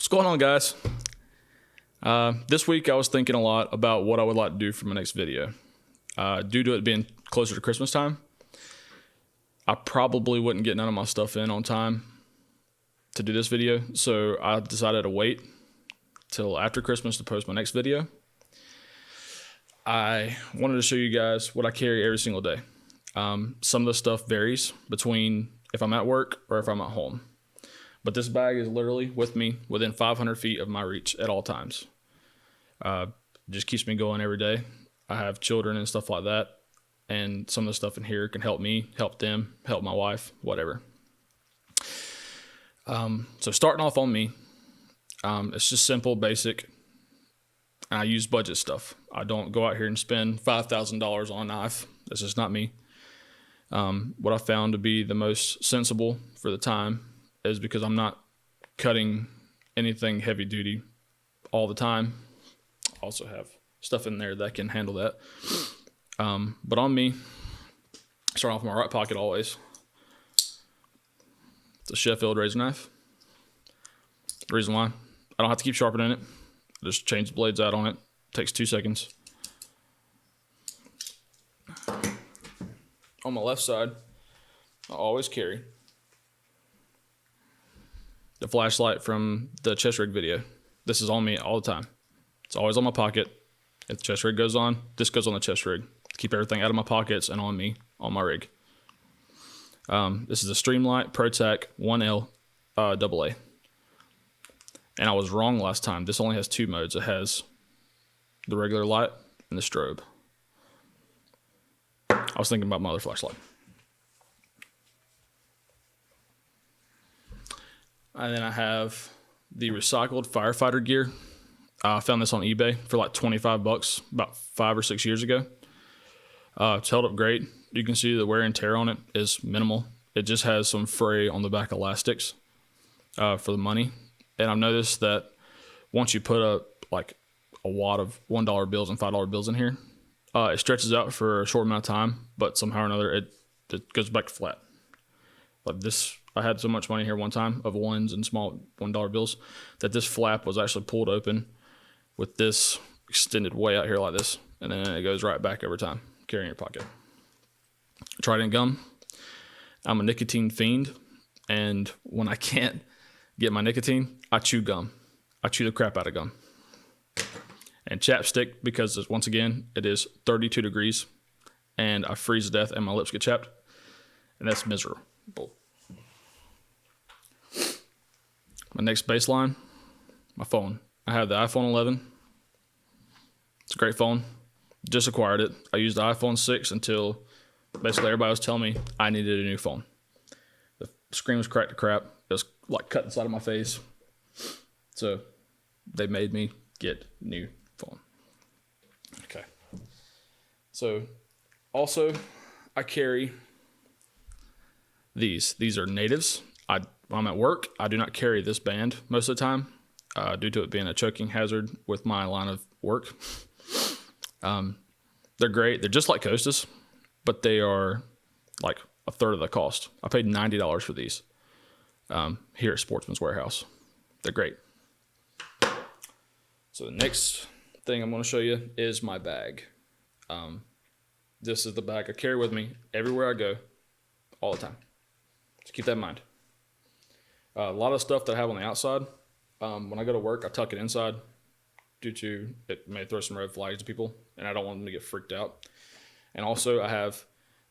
What's going on, guys? This week I was thinking a lot about what I would like to do for my next video. Due to it being closer to Christmas time, I probably wouldn't get none of my stuff in on time to do this video, so I decided to wait till after Christmas to post my next video. I wanted to show you guys what I carry every single day. Some of the stuff varies between if I'm at work or if I'm at home. But this bag is literally with me within 500 feet of my reach at all times. Just keeps me going every day. I have children and stuff like that. And some of the stuff in here can help me, help them, help my wife, whatever. So starting off on me, it's just simple, basic. I use budget stuff. I don't go out here and spend $5,000 on a knife. That's just not me. What I found to be the most sensible for the time is because I'm not cutting anything heavy duty all the time. I also have stuff in there that can handle that. But on me, start off with my right pocket always. It's a Sheffield razor knife. The reason why, I don't have to keep sharpening it. I just change the blades out on it. Takes 2 seconds. On my left side, I always carry the flashlight from the chest rig video. This is on me all the time. It's always on my pocket. If the chest rig goes on, this goes on the chest rig. Keep everything out of my pockets and on me, on my rig. This is a Streamlight ProTac 1L AA. And I was wrong last time. This only has 2 modes. It has the regular light and the strobe. I was thinking about my other flashlight. And then I have the recycled firefighter gear. I found this on eBay for like $25 about 5 or 6 years ago. It's held up great. You can see the wear and tear on it is minimal. It just has some fray on the back elastics for the money. And I've noticed that once you put a wad of $1 bills and $5 bills in here, it stretches out for a short amount of time, but somehow or another it goes back to flat. Like this, I had so much money here one time of ones and small $1 bills that this flap was actually pulled open with this extended way out here like this, and then it goes right back over time. Carry in your pocket. Trident gum. I'm a nicotine fiend, and when I can't get my nicotine, I chew gum. I chew the crap out of gum. And chapstick, because once again, it is 32 degrees, and I freeze to death and my lips get chapped, and that's miserable. My next baseline, my phone. I have the iPhone 11. It's a great phone. Just acquired it. I used the iPhone 6 until basically everybody was telling me I needed a new phone. The screen was cracked to crap. It was like cut inside of my face. So they made me get a new phone. Okay. So also I carry these. These are natives. When I'm at work, I do not carry this band most of the time due to it being a choking hazard with my line of work. They're great. They're just like Costas, but they are like a third of the cost. I paid $90 for these here at Sportsman's Warehouse. They're great. So the next thing I'm going to show you is my bag. This is the bag I carry with me everywhere I go, all the time. So keep that in mind. A lot of stuff that I have on the outside, when I go to work, I tuck it inside due to it may throw some red flags to people, and I don't want them to get freaked out. And also I have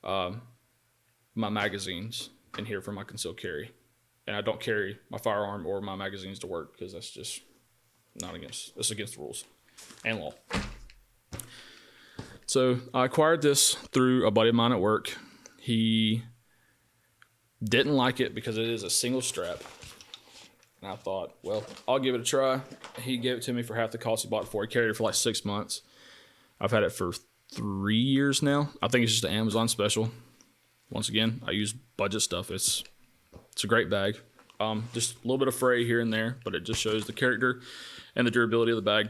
my magazines in here for my concealed carry. And I don't carry my firearm or my magazines to work because that's just it's against the rules and law. So I acquired this through a buddy of mine at work. He didn't like it because it is a single strap. And I thought, well, I'll give it a try. He gave it to me for half the cost he bought it for. He carried it for like 6 months. I've had it for 3 years now. I think it's just an Amazon special. Once again, I use budget stuff. It's a great bag. Just a little bit of fray here and there, but it just shows the character and the durability of the bag.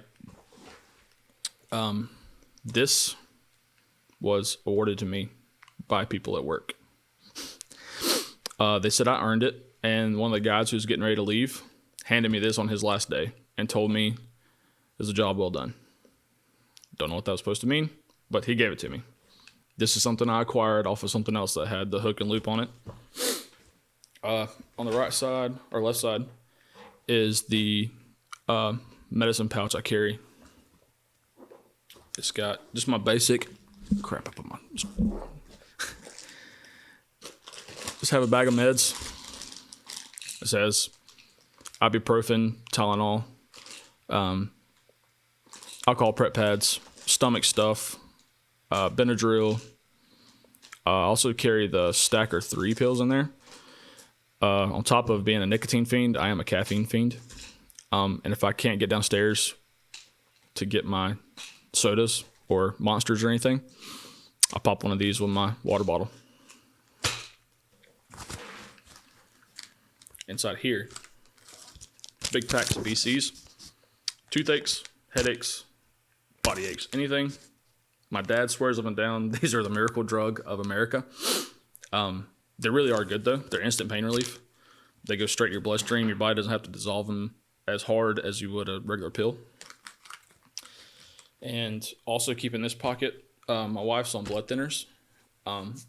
This was awarded to me by people at work. They said I earned it, and one of the guys who was getting ready to leave handed me this on his last day and told me it's a job well done. Don't know what that was supposed to mean, but he gave it to me. This is something I acquired off of something else that had the hook and loop on it. On the right side or left side is the medicine pouch I carry. It's got just my basic crap. I put my just have a bag of meds. It says ibuprofen, Tylenol, alcohol prep pads, stomach stuff, Benadryl. I also carry the Stacker 3 pills in there. On top of being a nicotine fiend, I am a caffeine fiend. And if I can't get downstairs to get my sodas or Monsters or anything, I pop one of these with my water bottle. Inside here, big packs of BCs, toothaches, headaches, body aches, anything. My dad swears up and down these are the miracle drug of America. They really are good though. They're instant pain relief. They go straight to your bloodstream. Your body doesn't have to dissolve them as hard as you would a regular pill. And also keep in this pocket, my wife's on blood thinners.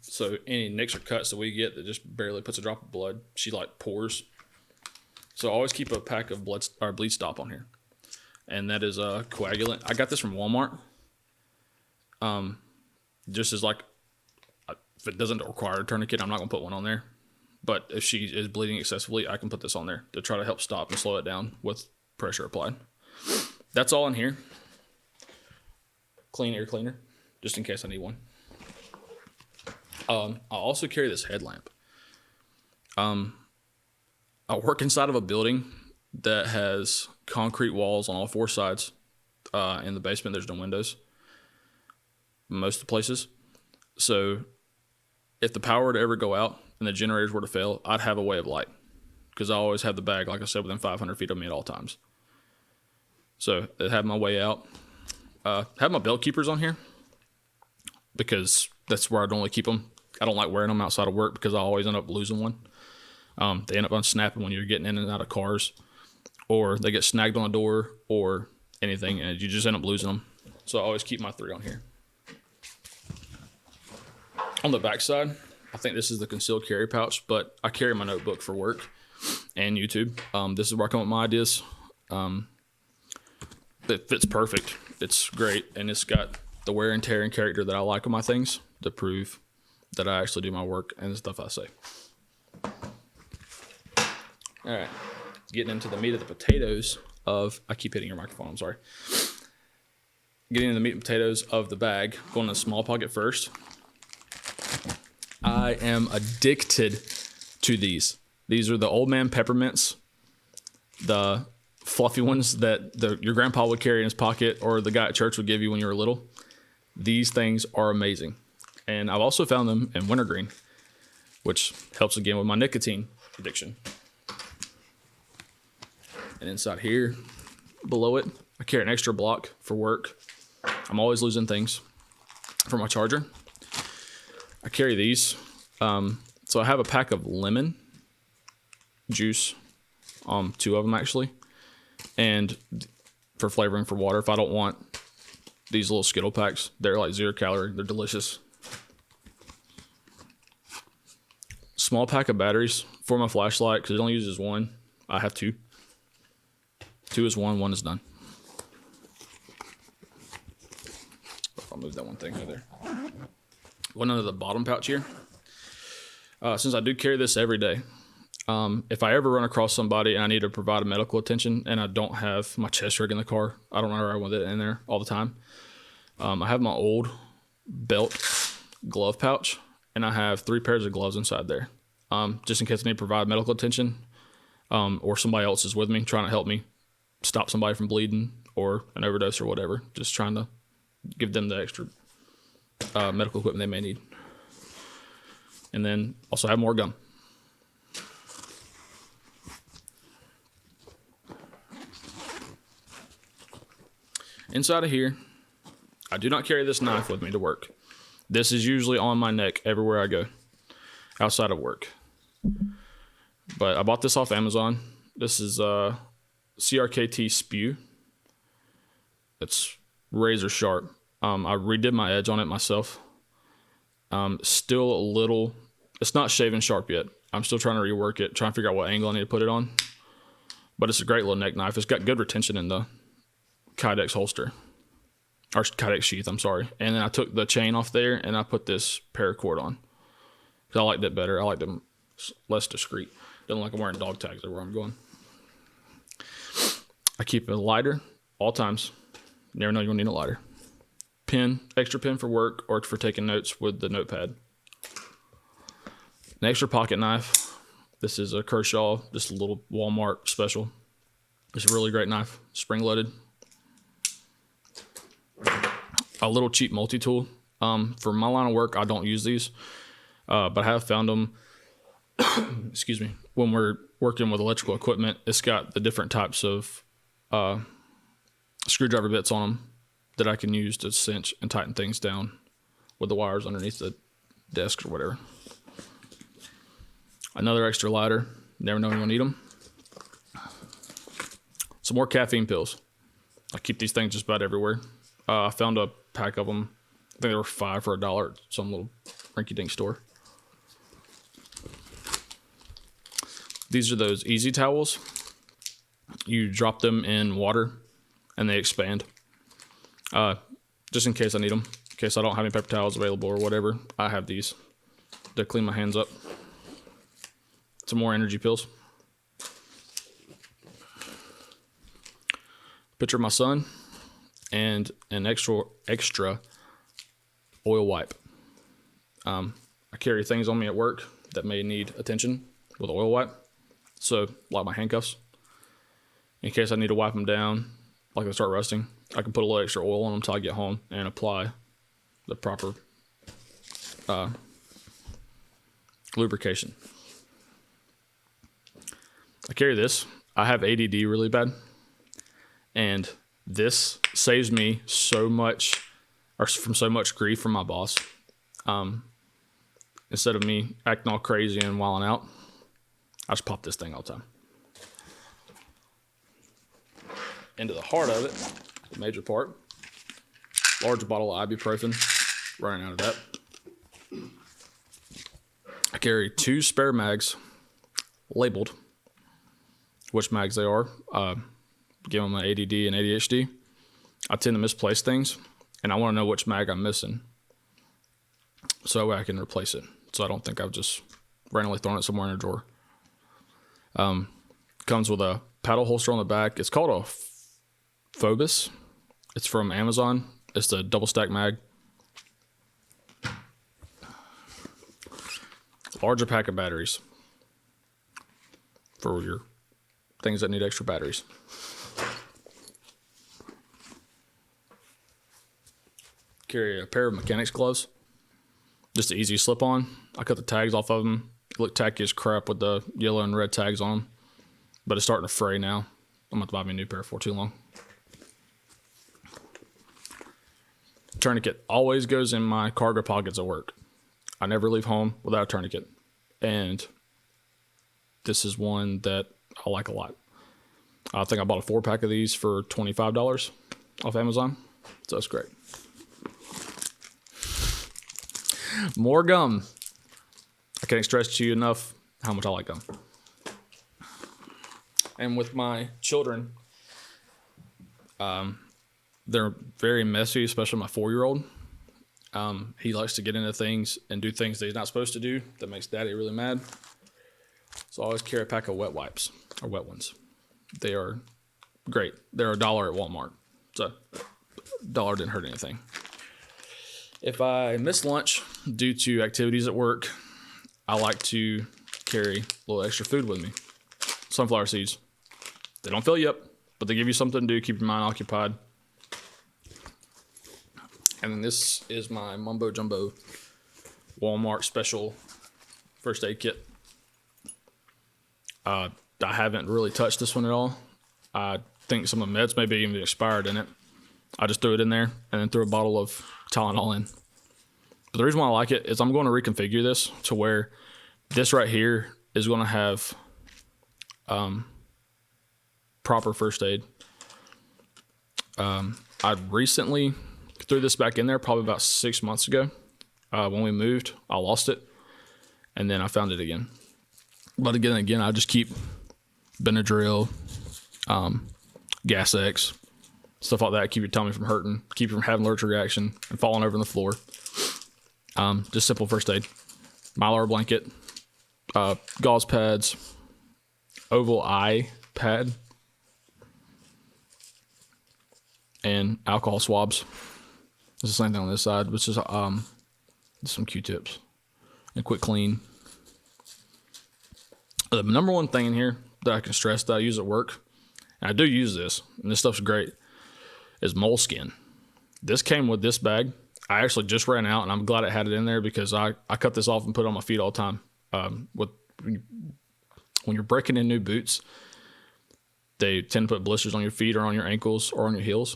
So any nicks or cuts that we get that just barely puts a drop of blood, she like pours. So I always keep a pack of bleed stop on here. And that is a coagulant. I got this from Walmart. Just as like, if it doesn't require a tourniquet, I'm not going to put one on there. But if she is bleeding excessively, I can put this on there to try to help stop and slow it down with pressure applied. That's all in here. Clean air cleaner, just in case I need one. I also carry this headlamp. I work inside of a building that has concrete walls on all four sides. In the basement, there's no windows. Most of the places. So if the power were to ever go out and the generators were to fail, I'd have a way of light. Because I always have the bag, like I said, within 500 feet of me at all times. So I have my way out. Have my belt keepers on here. Because that's where I normally keep them. I don't like wearing them outside of work because I always end up losing one. They end up unsnapping when you're getting in and out of cars. Or they get snagged on a door or anything and you just end up losing them. So I always keep my 3 on here. On the back side, I think this is the concealed carry pouch, but I carry my notebook for work and YouTube. This is where I come up with my ideas. It fits perfect. It's great, and it's got the wear and tear and character that I like on my things to prove that I actually do my work and the stuff I say. All right, getting into the meat of the potatoes of, I keep hitting your microphone, I'm sorry. Getting into the meat and potatoes of the bag, going in the small pocket first. I am addicted to these. These are the old man peppermints, the fluffy ones that your grandpa would carry in his pocket or the guy at church would give you when you were little. These things are amazing. And I've also found them in wintergreen, which helps again with my nicotine addiction. And inside here, below it, I carry an extra block for work. I'm always losing things for my charger. I carry these. So I have a pack of lemon juice, 2 of them actually, and for flavoring for water. If I don't want these little Skittle packs, they're like 0 calorie. They're delicious. Small pack of batteries for my flashlight because it only uses 1. I have 2. 2 is 1, 1 is done. I'll move that one thing over there. One under the bottom pouch here. Since I do carry this every day, if I ever run across somebody and I need to provide medical attention and I don't have my chest rig in the car, I don't ride with it in there all the time. I have my old belt glove pouch and I have 3 pairs of gloves inside there. Just in case I need to provide medical attention, or somebody else is with me trying to help me stop somebody from bleeding or an overdose or whatever. Just trying to give them the extra medical equipment they may need. And then also have more gum. Inside of here, I do not carry this knife with me to work. This is usually on my neck everywhere I go outside of work. But I bought this off Amazon. This is CRKT Spew. It's razor sharp. I redid my edge on it myself. Still a little, it's not shaven sharp yet. I'm still trying to rework it, trying to figure out what angle I need to put it on. But it's a great little neck knife. It's got good retention in the Kydex holster. Or Kydex sheath, I'm sorry. And then I took the chain off there and I put this paracord on. Because I liked it better. I liked them less discreet. Doesn't like I'm wearing dog tags everywhere I'm going. I keep a lighter all times. You never know you'll need a lighter. Pen, extra pen for work or for taking notes with the notepad. An extra pocket knife. This is a Kershaw, just a little Walmart special. It's a really great knife, spring loaded. A little cheap multi-tool. For my line of work, I don't use these, but I have found them, excuse me, when we're working with electrical equipment. It's got the different types of screwdriver bits on them that I can use to cinch and tighten things down with the wires underneath the desk or whatever. Another extra lighter. Never know when you'll need them. Some more caffeine pills. I keep these things just about everywhere. I found a pack of them. I think they were $5 for $1 at some little rinky-dink store. These are those easy towels. You drop them in water and they expand. Just in case I need them. In case I don't have any paper towels available or whatever, I have these to clean my hands up. Some more energy pills. Picture of my son and an extra oil wipe. I carry things on me at work that may need attention with an oil wipe. So, like my handcuffs. In case I need to wipe them down, like they start rusting, I can put a little extra oil on them until I get home and apply the proper lubrication. I carry this. I have ADD really bad, and this saves me so much, or from so much grief from my boss. Instead of me acting all crazy and wilding out, I just pop this thing all the time. Into the heart of it, the major part, large bottle of ibuprofen, running out of that. I carry 2 spare mags, labeled which mags they are. Given my ADD and ADHD, I tend to misplace things, and I want to know which mag I'm missing, so that way I can replace it. So I don't think I've just randomly thrown it somewhere in a drawer. Comes with a paddle holster on the back. It's called a Phobos. It's from Amazon. It's the double stack mag. Larger pack of batteries for your things that need extra batteries. Carry a pair of mechanics gloves. Just an easy slip on. I cut the tags off of them. They look tacky as crap with the yellow and red tags on them, but it's starting to fray now. I'm going to buy me a new pair before too long. Tourniquet always goes in my cargo pockets at work. I never leave home without a tourniquet. And this is one that I like a lot. I think I bought a 4-pack of these for $25 off Amazon. So that's great. More gum. I can't stress to you enough how much I like gum. And with my children, they're very messy, especially my 4-year-old. He likes to get into things and do things that he's not supposed to do that makes daddy really mad. So I always carry a pack of wet wipes, or wet ones. They are great. They're $1 at Walmart. So $1 didn't hurt anything. If I miss lunch due to activities at work, I like to carry a little extra food with me. Sunflower seeds. They don't fill you up, but they give you something to do, keep your mind occupied. And then this is my Mumbo Jumbo Walmart special first aid kit. I haven't really touched this one at all. I think some of the meds may be even expired in it. I just threw it in there and then threw a bottle of Tylenol in. But the reason why I like it is I'm going to reconfigure this to where this right here is going to have proper first aid. I recently threw this back in there probably about 6 months ago. When we moved, I lost it, and then I found it again. But again, I just keep Benadryl, Gas X, stuff like that. Keep your tummy from hurting, keep you from having allergic reaction and falling over on the floor. Just simple first aid. Mylar blanket, gauze pads, oval eye pad, and alcohol swabs. It's the same thing on this side, which is some Q-tips and quick clean. The number one thing in here that I can stress that I use at work, and I do use this, and this stuff's great, is moleskin. This came with this bag. I actually just ran out, and I'm glad it had it in there because I cut this off and put it on my feet all the time. When you're breaking in new boots, they tend to put blisters on your feet or on your ankles or on your heels.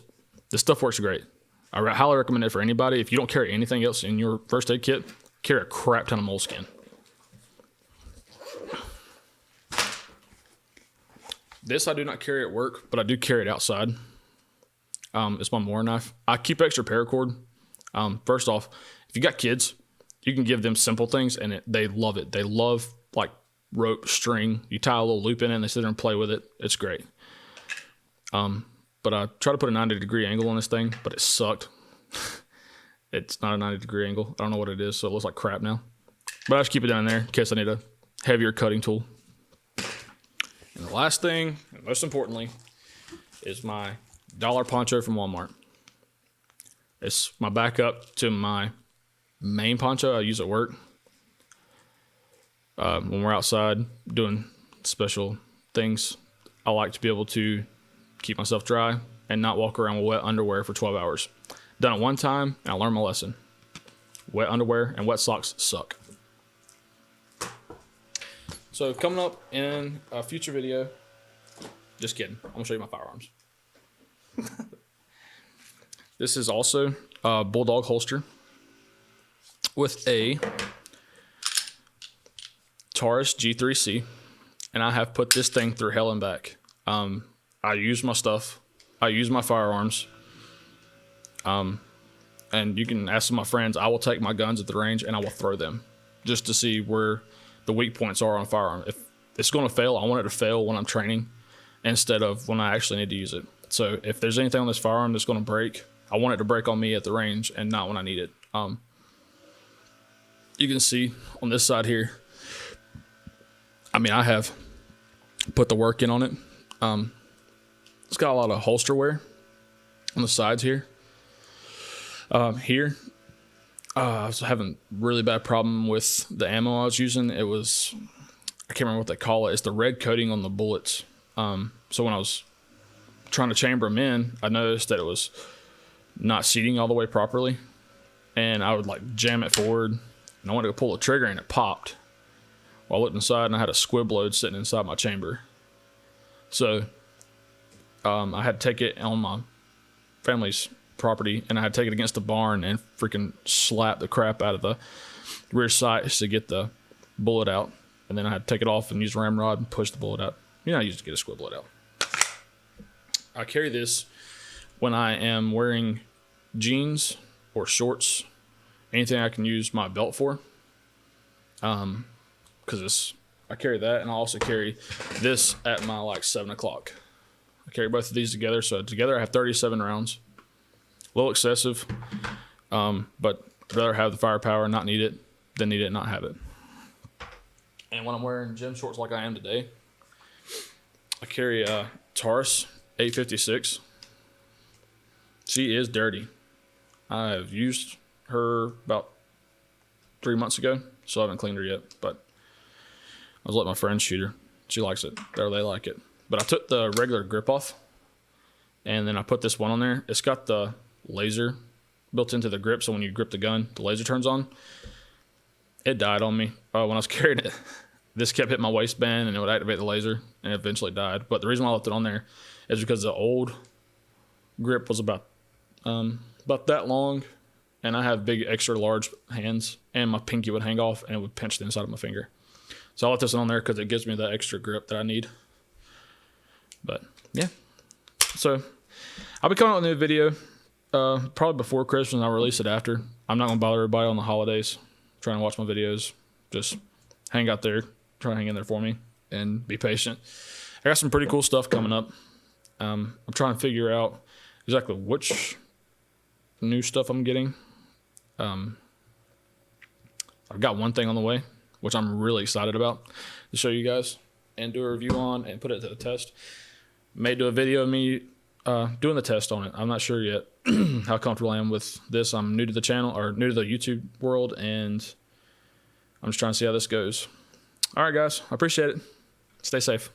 This stuff works great. I highly recommend it for anybody. If you don't carry anything else in your first aid kit, carry a crap ton of moleskin. This I do not carry at work, but I do carry it outside. It's my mower knife. I keep extra paracord. First off, if you got kids, you can give them simple things, and they love it. They love like rope, string. You tie a little loop in it, and they sit there and play with it. It's great. But I try to put a 90-degree angle on this thing, but it sucked. It's not a 90-degree angle. I don't know what it is, so it looks like crap now. But I just keep it down there in case I need a heavier cutting tool. And the last thing, and most importantly, is my dollar poncho from Walmart. It's my backup to my main poncho I use at work. When we're outside doing special things, I like to be able to keep myself dry and not walk around with wet underwear for 12 hours. Done it one time, and I learned my lesson. Wet underwear and wet socks suck. So coming up in a future video, just kidding, I'm gonna show you my firearms. This is also a Bulldog holster with a Taurus G3C, and I have put this thing through hell and back. I use my stuff. I use my firearms. And you can ask some of my friends, I will take my guns at the range and I will throw them just to see where the weak points are on a firearm. If it's going to fail, I want it to fail when I'm training instead of when I actually need to use it. So if there's anything on this firearm that's going to break, I want it to break on me at the range and not when I need it. You can see on this side here, I mean, I have put the work in on it. It's got a lot of holster wear on the sides here. Here, I was having really bad problem with the ammo I was using. It was, I can't remember what they call it. It's the red coating on the bullets. So when I was trying to chamber them in, I noticed that it was not seating all the way properly. And I would like jam it forward, and I wanted to pull the trigger and it popped. Well, I looked inside and I had a squib load sitting inside my chamber. So I had to take it on my family's property, and I had to take it against the barn and freaking slap the crap out of the rear sights to get the bullet out. And then I had to take it off and use a ramrod and push the bullet out. You know, I used to get a squib bullet out. I carry this when I am wearing jeans or shorts, anything I can use my belt for. Because I carry that, and I also carry this at my like 7 o'clock. I carry both of these together, so together I have 37 rounds. A little excessive, but I'd rather have the firepower and not need it than need it and not have it. And when I'm wearing gym shorts like I am today, I carry a Taurus 856. She is dirty. I have used her about 3 months ago, so I haven't cleaned her yet, but I was letting my friend shoot her. She likes it, or they like it. But I took the regular grip off, and then I put this one on there. It's got the laser built into the grip, so when you grip the gun, the laser turns on. It died on me when I was carrying it. This kept hitting my waistband, and it would activate the laser, and it eventually died. But the reason why I left it on there is because the old grip was about that long, and I have big, extra large hands, and my pinky would hang off, and it would pinch the inside of my finger. So I left this on there because it gives me that extra grip that I need. But yeah, so I'll be coming out with a new video probably before Christmas, and I'll release it after. I'm not gonna bother everybody on the holidays trying to watch my videos. Just hang out there, try to hang in there for me, and be patient. I got some pretty cool stuff coming up. I'm trying to figure out exactly which new stuff I'm getting. I've got one thing on the way, which I'm really excited about to show you guys and do a review on and put it to the test. May do a video of me doing the test on it. I'm not sure yet how comfortable I am with this. I'm new to the channel, or new to the YouTube world, and I'm just trying to see how this goes. All right, guys. I appreciate it. Stay safe.